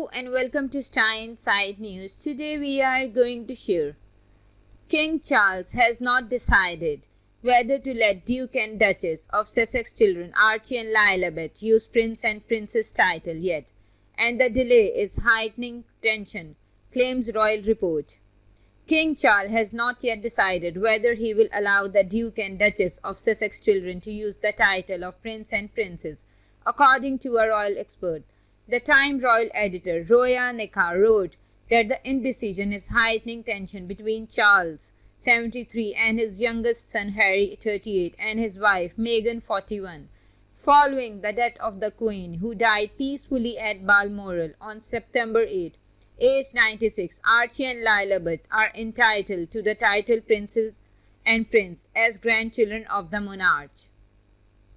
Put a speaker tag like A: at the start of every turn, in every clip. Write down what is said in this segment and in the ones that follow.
A: Hello and welcome to Stein Side News. Today we are going to share King Charles has not decided whether to let Duke and Duchess of Sussex children Archie and Lilibet use Prince and Princess title yet, and the delay is heightening tension, claims royal report. King Charles has not yet decided whether he will allow the Duke and Duchess of Sussex children to use the title of Prince and Princess, according to a royal expert. The Time royal editor Roya Nikkhah wrote that the indecision is heightening tension between Charles, 73, and his youngest son Harry, 38, and his wife Meghan, 41, following the death of the Queen, who died peacefully at Balmoral on September 8. Aged 96, Archie and Lilibet are entitled to the title Princess and Prince as grandchildren of the monarch.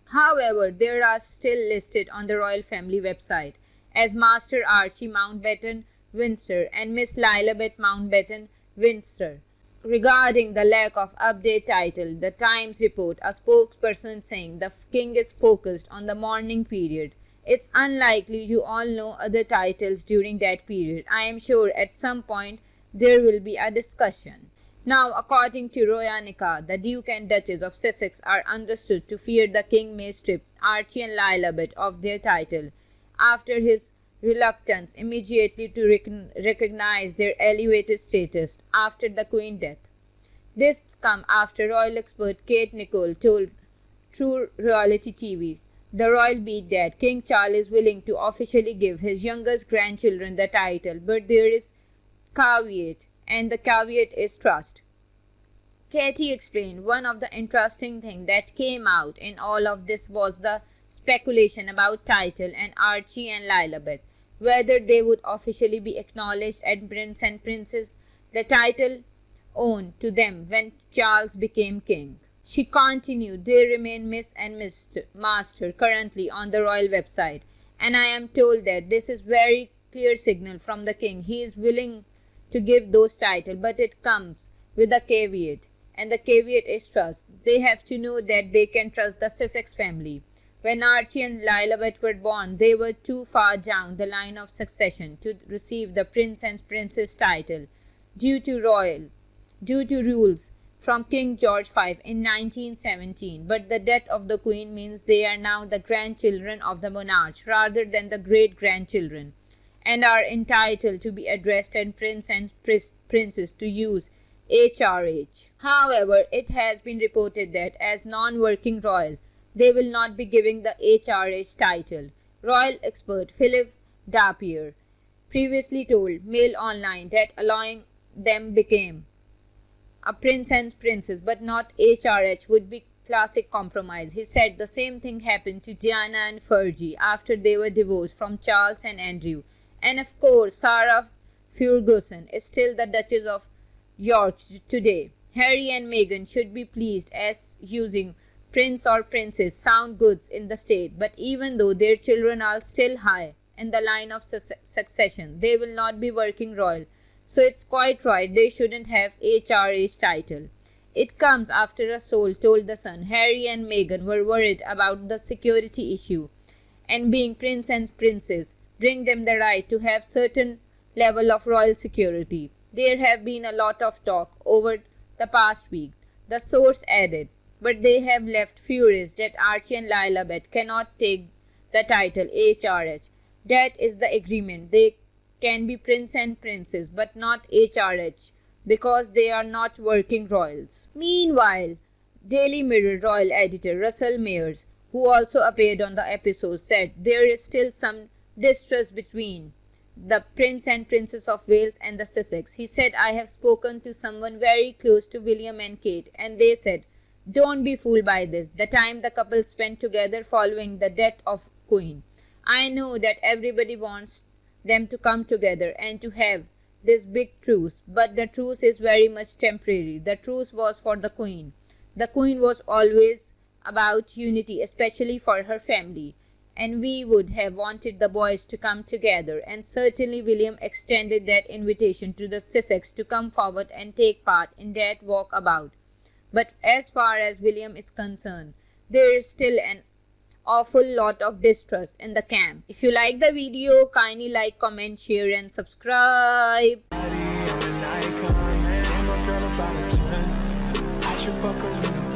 A: However, they are still listed on the royal family website as Master Archie Mountbatten Windsor and Miss Lilibet Mountbatten Windsor. Regarding the lack of update title, the Times report a spokesperson saying the king is focused on the mourning period. It's unlikely you all know other titles during that period. I am sure at some point there will be a discussion. Now, according to Roya Nikkhah, the Duke and Duchess of Sussex are understood to fear the king may strip Archie and Lilibet of their title after his reluctance immediately to recognize their elevated status after the Queen's death. This comes after royal expert Kate Nicole told True Reality TV, the royal beat, that King Charles is willing to officially give his youngest grandchildren the title, but there is caveat, and the caveat is trust. Katie explained, one of the interesting things that came out in all of this was the speculation about title and Archie and Lilibet, whether they would officially be acknowledged as Prince and Princess, the title owed to them when Charles became king. She continued, they remain Miss and Mr. Master currently on the royal website, and I am told that this is very clear signal from the king. He is willing to give those titles, but it comes with a caveat, and the caveat is trust. They have to know that they can trust the Sussex family. When Archie and Lilibet were born, they were too far down the line of succession to receive the Prince and Princess title due to rules from King George V in 1917. But the death of the Queen means they are now the grandchildren of the monarch rather than the great-grandchildren, and are entitled to be addressed as Prince and Princess to use HRH. However, it has been reported that as non-working royal, they will not be giving the HRH title. Royal expert Philip Dapier previously told Mail Online that allowing them became a prince and princess but not HRH would be classic compromise. He said the same thing happened to Diana and Fergie after they were divorced from Charles and Andrew. And of course, Sarah Ferguson is still the Duchess of York today. Harry and Meghan should be pleased as using Prince or Princess sound goods in the state, but even though their children are still high in the line of succession, they will not be working royal, so it's quite right they shouldn't have HRH title. It comes after a soul told the Sun Harry and Meghan were worried about the security issue, and being Prince and Princess bring them the right to have certain level of royal security. There have been a lot of talk over the past week, the source added, but they have left furious that Archie and Lilibet cannot take the title HRH. That is the agreement. They can be Prince and Princess but not HRH because they are not working royals. Meanwhile, Daily Mirror royal editor Russell Mears, who also appeared on the episode, said there is still some distrust between the Prince and Princess of Wales and the Sussex. He said, I have spoken to someone very close to William and Kate, and they said, don't be fooled by this, the time the couple spent together following the death of Queen. I know that everybody wants them to come together and to have this big truce, but the truce is very much temporary. The truce was for the Queen. The Queen was always about unity, especially for her family, and we would have wanted the boys to come together, and certainly William extended that invitation to the Sussex to come forward and take part in that walkabout. But as far as William is concerned, there is still an awful lot of distrust in the camp. If you like the video, kindly like, comment, share and subscribe.
B: Fuck her